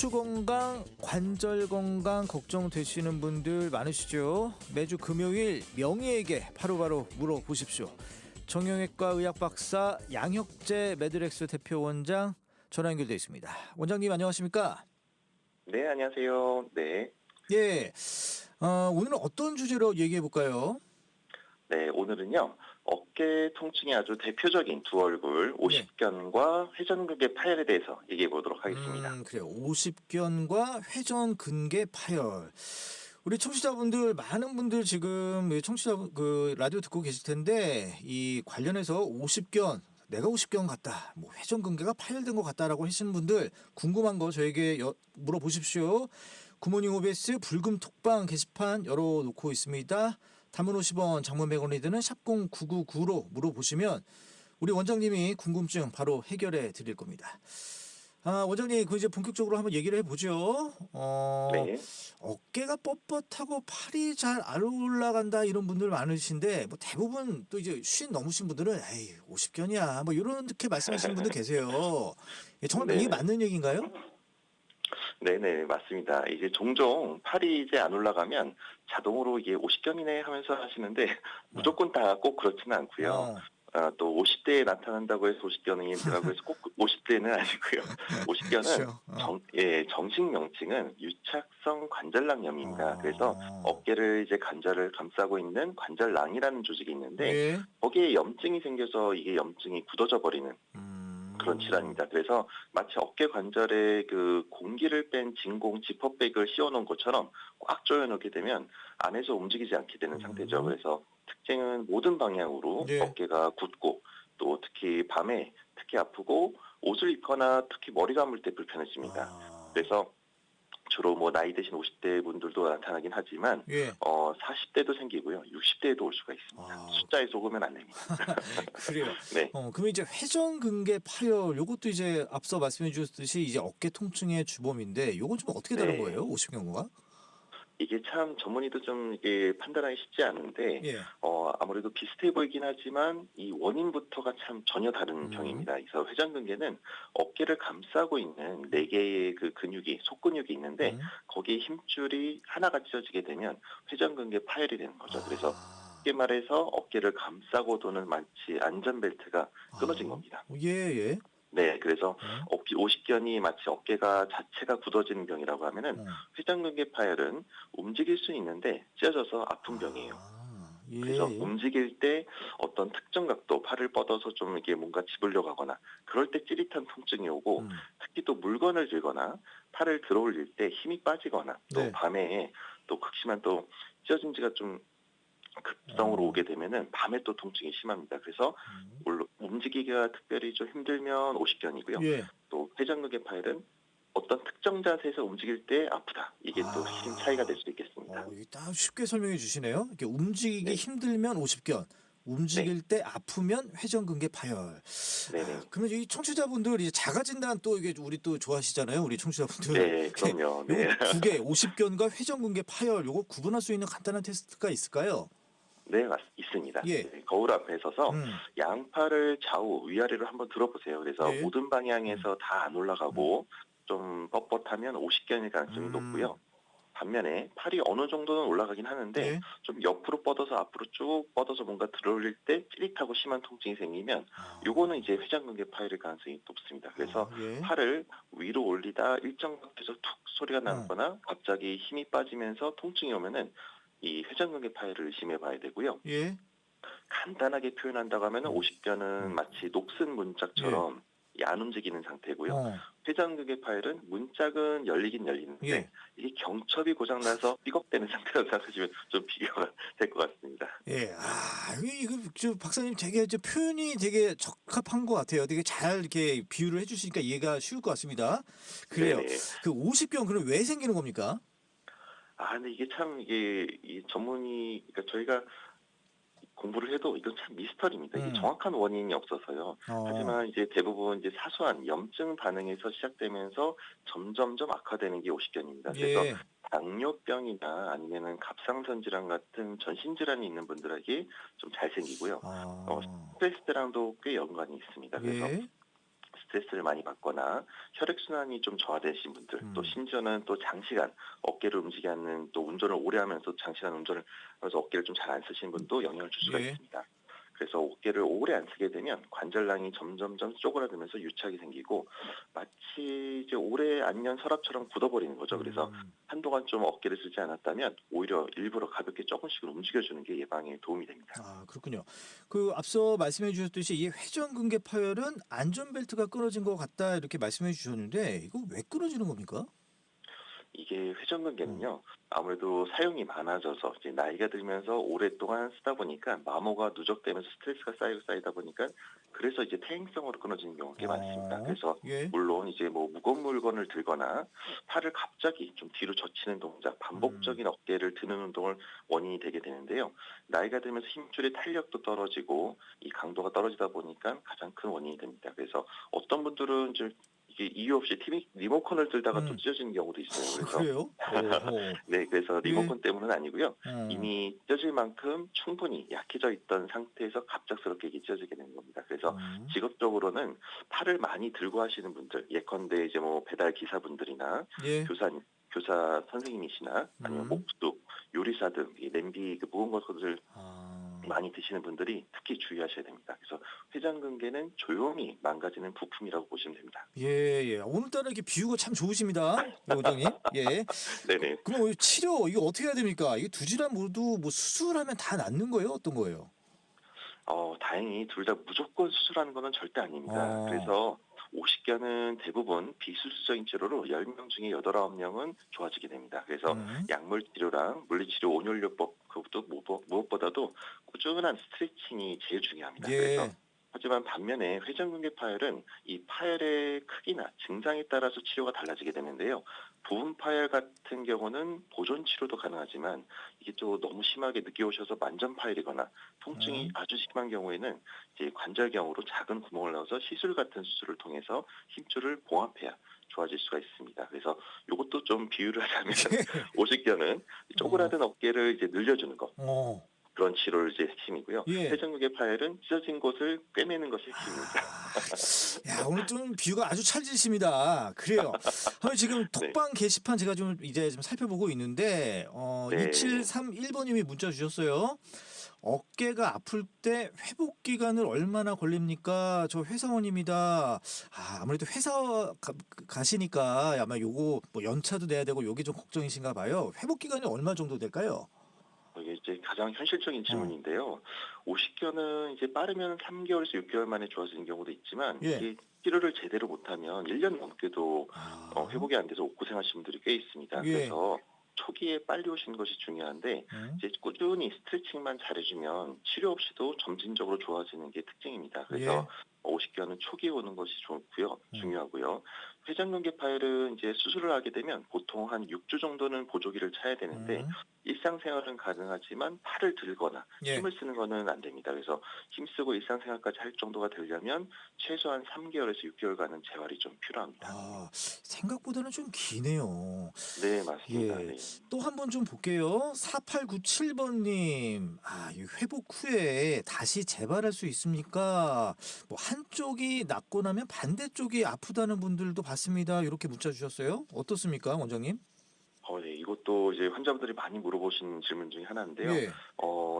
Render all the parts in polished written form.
척추 건강, 관절 건강 걱정되시는 분들 많으시죠? 매주 금요일 명의에게 바로바로 물어보십시오. 정형외과 의학 박사 양혁재 매드렉스 대표 원장 전화 연결되어 있습니다. 원장님 안녕하십니까? 네, 안녕하세요. 네. 예. 오늘은 어떤 주제로 얘기해 볼까요? 네, 오늘은요. 어깨 통증의 아주 대표적인 두 얼굴, 오십견과 회전근개 파열에 대해서 얘기해 보도록 하겠습니다. 그래요. 오십견과 회전근개 파열. 우리 청취자분들 많은 분들 지금 라디오 듣고 계실 텐데 이 관련해서 오십견 내가 오십견 같다, 뭐 회전근개가 파열된 것 같다라고 하시는 분들 궁금한 거 저에게 물어보십시오. 굿모닝 OBS 불금 톡방 게시판 열어놓고 있습니다. 단문 50원, 장문 100원이 드는 샵0999로 물어보시면 우리 원장님이 궁금증 바로 해결해 드릴 겁니다. 원장님, 이제 본격적으로 한번 얘기를 해보죠. 네. 어깨가 뻣뻣하고 팔이 잘 안 올라간다 이런 분들 많으신데, 뭐 대부분 또 이제 50 넘으신 분들은 에이, 오십견이야. 뭐 이렇게 말씀하시는 분들 계세요. 정말 이게 맞는 얘기인가요? 네네, 맞습니다. 이제 종종 팔이 이제 안 올라가면 자동으로 이게 오십견이네 하면서 하시는데 무조건 다 꼭 그렇지는 않고요. 또 50대에 나타난다고 해서 오십견이라고 해서 꼭 50대는 아니고요. 오십견은 정식 명칭은 유착성 관절낭염입니다. 그래서 어깨를 이제 관절을 감싸고 있는 관절낭이라는 조직이 있는데 거기에 염증이 생겨서 이게 염증이 굳어져 버리는 그런 질환입니다. 그래서 마치 어깨 관절에 그 공기를 뺀 진공 지퍼백을 씌워놓은 것처럼 꽉 조여놓게 되면 안에서 움직이지 않게 되는 상태죠. 그래서 특징은 모든 방향으로 어깨가 굳고 또 특히 밤에 특히 아프고 옷을 입거나 특히 머리 감을 때 불편해집니다. 그래서 주로 뭐 나이 드신 50대 분들도 나타나긴 하지만 40대도 생기고요. 60대에도 올 수가 있습니다. 숫자에 속으면 안 됩니다. 그래요. 네. 그럼 이제 회전근개 파열 요것도 이제 앞서 말씀해 주셨듯이 이제 어깨 통증의 주범인데 요건 좀 어떻게 다른 거예요? 오십견과? 이게 참 전문의도 좀 이게 판단하기 쉽지 않은데 아무래도 비슷해 보이긴 하지만 이 원인부터가 참 전혀 다른 병입니다. 그래서 회전근개는 어깨를 감싸고 있는 4개의 그 근육이 속근육이 있는데 거기에 힘줄이 하나가 찢어지게 되면 회전근개 파열이 되는 거죠. 그래서 쉽게 말해서 어깨를 감싸고 도는 마치 안전벨트가 끊어진 겁니다. 네, 그래서 오십견이 마치 어깨가 자체가 굳어지는 병이라고 하면은 회전근개 파열은 움직일 수 있는데 찢어져서 아픈 병이에요. 그래서 움직일 때 어떤 특정 각도, 팔을 뻗어서 좀 이게 뭔가 집으려고 하거나 그럴 때 찌릿한 통증이 오고 특히 또 물건을 들거나 팔을 들어 올릴 때 힘이 빠지거나 또 밤에 또 극심한 또 찢어진 지가 좀 급성으로 오게 되면은 밤에 또 통증이 심합니다. 그래서 물론 움직이기가 특별히 좀 힘들면 오십견이고요. 또 회전근개 파열은 어떤 특정 자세에서 움직일 때 아프다. 이게 또 핵심 차이가 될 수 있겠습니다. 이게 딱 쉽게 설명해 주시네요. 이렇게 움직이기 힘들면 오십견, 움직일 때 아프면 회전근개 파열. 그러면 이 청취자분들 이제 자가진단 또 이게 우리 또 좋아하시잖아요. 우리 청취자분들. 네, 그럼요. 요거 두 개, 오십견과 회전근개 파열 요거 구분할 수 있는 간단한 테스트가 있을까요? 네, 있습니다. 거울 앞에 서서 양팔을 좌우 위아래로 한번 들어보세요. 그래서 모든 방향에서 다 안 올라가고 좀 뻣뻣하면 오십견일 가능성이 높고요. 반면에 팔이 어느 정도는 올라가긴 하는데 좀 옆으로 뻗어서 앞으로 쭉 뻗어서 뭔가 들어올릴 때 찌릿하고 심한 통증이 생기면 요거는 이제 회전근개 파열일 가능성이 높습니다. 그래서 팔을 위로 올리다 일정 각도에서 툭 소리가 나거나 갑자기 힘이 빠지면서 통증이 오면은 이 회전근개 파열을 의심해 봐야 되고요. 간단하게 표현한다고 하면 오십견은 마치 녹슨 문짝처럼 안 움직이는 상태고요. 회전근개 파열은 문짝은 열리긴 열리는데 이게 경첩이 고장나서 삐걱대는 상태라고 생각하시면 좀 비교가 될 것 같습니다. 이거 저 박사님 되게 표현이 되게 적합한 것 같아요. 되게 잘 이렇게 비유를 해주시니까 이해가 쉬울 것 같습니다. 그래요. 그 오십견 그럼 왜 생기는 겁니까? 근데 이게 참 이 전문의 그러니까 저희가 공부를 해도 이건 참 미스터리입니다. 이게 정확한 원인이 없어서요. 하지만 이제 대부분 이제 사소한 염증 반응에서 시작되면서 점점점 악화되는 게 오십견입니다. 그래서 당뇨병이나 아니면은 갑상선 질환 같은 전신 질환이 있는 분들에게 좀 잘 생기고요. 스트레스랑도 꽤 연관이 있습니다. 그래서 스트레스를 많이 받거나 혈액순환이 좀 저하되신 분들, 또 심지어는 또 장시간 어깨를 움직이게 하는 또 운전을 오래 하면서 장시간 운전을 하면서 어깨를 좀 잘 안 쓰시는 분도 영향을 줄 수가 예. 있습니다. 그래서 어깨를 오래 안 쓰게 되면 관절낭이 점점점 쪼그라들면서 유착이 생기고 마치 이제 오래 안 연 서랍처럼 굳어버리는 거죠. 그래서 한동안 좀 어깨를 쓰지 않았다면 오히려 일부러 가볍게 조금씩은 움직여주는 게 예방에 도움이 됩니다. 아, 그렇군요. 그 앞서 말씀해 주셨듯이 이 회전근개 파열은 안전벨트가 끊어진 것 같다 이렇게 말씀해 주셨는데 이거 왜 끊어지는 겁니까? 이게 회전근개는요, 아무래도 사용이 많아져서 이제 나이가 들면서 오랫동안 쓰다 보니까 마모가 누적되면서 스트레스가 쌓이다 보니까 그래서 이제 퇴행성으로 끊어지는 경우가 꽤 많습니다. 그래서 예. 물론 이제 뭐 무거운 물건을 들거나 팔을 갑자기 좀 뒤로 젖히는 동작, 반복적인 어깨를 드는 운동을 원인이 되게 되는데요. 나이가 들면서 힘줄의 탄력도 떨어지고 이 강도가 떨어지다 보니까 가장 큰 원인이 됩니다. 그래서 어떤 분들은 좀 이게 이유 없이 TV 리모컨을 들다가 또 찢어지는 경우도 있어요. 그래서 그래요? 오호. 네, 그래서 예. 리모컨 때문은 아니고요. 어. 이미 찢어질 만큼 충분히 약해져 있던 상태에서 갑작스럽게 이게 찢어지게 되는 겁니다. 그래서 직업적으로는 팔을 많이 들고 하시는 분들, 예컨대 이제 뭐 배달 기사분들이나 예. 교사 선생님이시나 아니면 목수, 요리사 등 이 냄비 그 무거운 것들 많이 드시는 분들이 특히 주의하셔야 됩니다. 그래서 회전근개는 조용히 망가지는 부품이라고 보시면 됩니다. 예, 예. 오늘따라 이렇게 비유가 참 좋으십니다, 원장님. 예. 네네. 그럼 이 치료 이거 어떻게 해야 됩니까? 이게 두 질환 모두 뭐 수술하면 다 낫는 거예요? 어떤 거예요? 다행히 둘 다 무조건 수술하는 거는 절대 아닙니다. 그래서 50견은 대부분 비수술적인 치료로 10명 중에 8, 9명은 좋아지게 됩니다. 그래서 약물 치료랑 물리치료 온열요법 그것도 무엇보다도 꾸준한 스트레칭이 제일 중요합니다. 예. 그래서 하지만 반면에 회전근개 파열은 이 파열의 크기나 증상에 따라서 치료가 달라지게 되는데요. 부분 파열 같은 경우는 보존 치료도 가능하지만 이게 또 너무 심하게 늦게 오셔서 만전 파열이거나 통증이 아주 심한 경우에는 이제 관절경으로 작은 구멍을 넣어서 시술 같은 수술을 통해서 힘줄을 봉합해야 좋아질 수가 있습니다. 그래서 이것도 좀 비유를 하자면 50견은 쪼그라든 어깨를 이제 늘려주는 것. 그런 치료를 이제 핵심이고요. 예. 회전근개 파열은 찢어진 곳을 꿰매는 것이 핵심입니다. 야, 오늘 좀 비유가 아주 찰지십니다. 그래요. 지금 톡방 게시판 제가 좀 이제 좀 살펴보고 있는데 네. 2731번님이 문자 주셨어요. 어깨가 아플 때 회복 기간을 얼마나 걸립니까? 저 회사원입니다. 아무래도 회사 가시니까 아마 요거 뭐 연차도 내야 되고 요게 좀 걱정이신가 봐요. 회복 기간이 얼마 정도 될까요? 이게 이제 가장 현실적인 질문인데요. 50견은 이제 빠르면 3개월에서 6개월 만에 좋아지는 경우도 있지만 예. 이게 치료를 제대로 못하면 1년 넘게도 회복이 안 돼서 옥고생하시는 분들이 꽤 있습니다. 예. 그래서 초기에 빨리 오시는 것이 중요한데 이제 꾸준히 스트레칭만 잘해주면 치료 없이도 점진적으로 좋아지는 게 특징입니다. 그래서 50견은 초기에 오는 것이 좋고요, 중요하고요. 회전근개 파열은 이제 수술을 하게 되면 보통 한 6주 정도는 보조기를 차야 되는데 일상생활은 가능하지만 팔을 들거나 힘을 쓰는 거는 안 됩니다. 그래서 힘쓰고 일상생활까지 할 정도가 되려면 최소한 3개월에서 6개월간은 재활이 좀 필요합니다. 생각보다는 좀 기네요. 네, 맞습니다. 예. 네. 또 한 번 좀 볼게요. 4897번님, 이 회복 후에 다시 재발할 수 있습니까? 뭐 한쪽이 낫고 나면 반대쪽이 아프다는 분들도 봤습니다. 이렇게 문자 주셨어요. 어떻습니까, 원장님? 네, 이것도 이제 환자분들이 많이 물어보신 질문 중에 하나인데요. 예.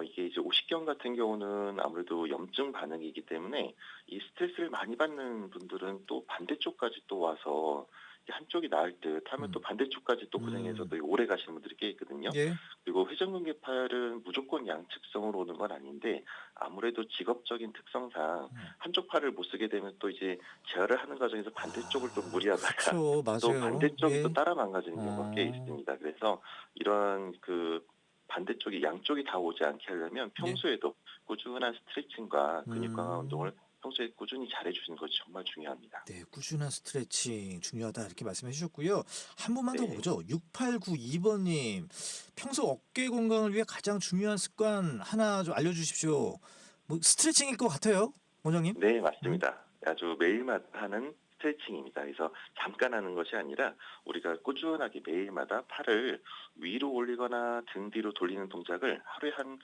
이게 이제 오십견 같은 경우는 아무래도 염증 반응이기 때문에 이 스트레스를 많이 받는 분들은 또 반대쪽까지 또 와서 한쪽이 나을 듯 하면 또 반대쪽까지 또 고생해서 또 오래 가시는 분들이 꽤 있거든요. 예. 그리고 회전근개 파열은 무조건 양측성으로 오는 건 아닌데 아무래도 직업적인 특성상 한쪽 팔을 못 쓰게 되면 또 이제 재활을 하는 과정에서 반대쪽을 또 무리하다가 그렇죠. 또 맞아요. 반대쪽이 예. 또 따라 망가지는 경우가 꽤 있습니다. 그래서 이런 그 반대쪽이 양쪽이 다 오지 않게 하려면 평소에도 꾸준한 스트레칭과 근육 강화 운동을 평소에 꾸준히 잘해주시는 것이 정말 중요합니다. 네, 꾸준한 스트레칭 중요하다 이렇게 말씀해 주셨고요. 한 분만 더 네. 보죠. 6892번님, 평소 어깨 건강을 위해 가장 중요한 습관 하나 좀 알려주십시오. 뭐 스트레칭일 것 같아요, 원장님? 네, 맞습니다. 아주 매일마다 하는 스트레칭입니다. 그래서 잠깐 하는 것이 아니라 우리가 꾸준하게 매일마다 팔을 위로 올리거나 등 뒤로 돌리는 동작을 하루에 한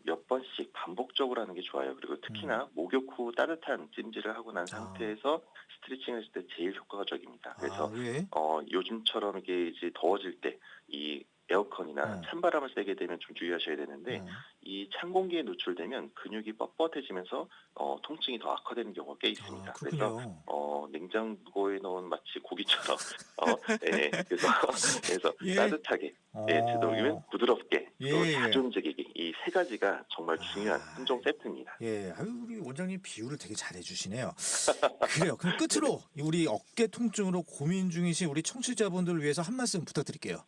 몇 번씩 반복적으로 하는 게 좋아요. 그리고 특히나 목욕 후 따뜻한 찜질을 하고 난 상태에서 스트레칭을 했을 때 제일 효과적입니다. 그래서 예. 요즘처럼 이게 이제 더워질 때 이 에어컨이나 찬바람을 쐬게 되면 좀 주의하셔야 되는데 이 찬 공기에 노출되면 근육이 뻣뻣해지면서 통증이 더 악화되는 경우가 꽤 있습니다. 그래서 냉장고에 넣은 마치 고기처럼 예, 그래서 예. 따뜻하게 되도록이면 부드럽게 또 자주 움직이기 이 세 가지가 정말 중요한 3종 세트입니다. 예, 아유 우리 원장님 비유를 되게 잘해 주시네요. 그래요. 그럼 끝으로 우리 어깨 통증으로 고민 중이신 우리 청취자분들을 위해서 한 말씀 부탁드릴게요.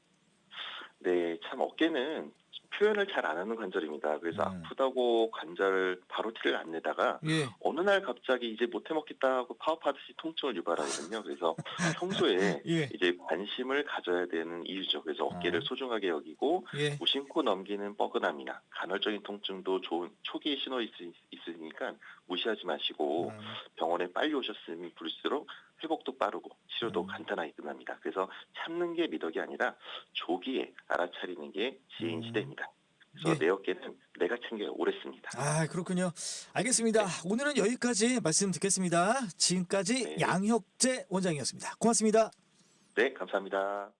네, 참 어깨는 표현을 잘 안 하는 관절입니다. 그래서 아프다고 관절 바로 티를 안 내다가 어느 날 갑자기 이제 못 해먹겠다 하고 파업하듯이 통증을 유발하거든요. 그래서 평소에 이제 관심을 가져야 되는 이유죠. 그래서 어깨를 소중하게 여기고 무심코 넘기는 뻐근함이나 간헐적인 통증도 좋은 초기의 신호 있으니까 무시하지 마시고 병원에 빨리 오셨으면 볼수록 회복도 빠르고 치료도 간단하게 끝납니다. 그래서 참는 게 미덕이 아니라 조기에 알아차리는 게 지혜인 시대입니다. 그래서 내 어깨는 내가 챙겨 오랬습니다. 아, 그렇군요. 알겠습니다. 오늘은 여기까지 말씀 듣겠습니다. 지금까지 양혁재 원장이었습니다. 고맙습니다. 네, 감사합니다.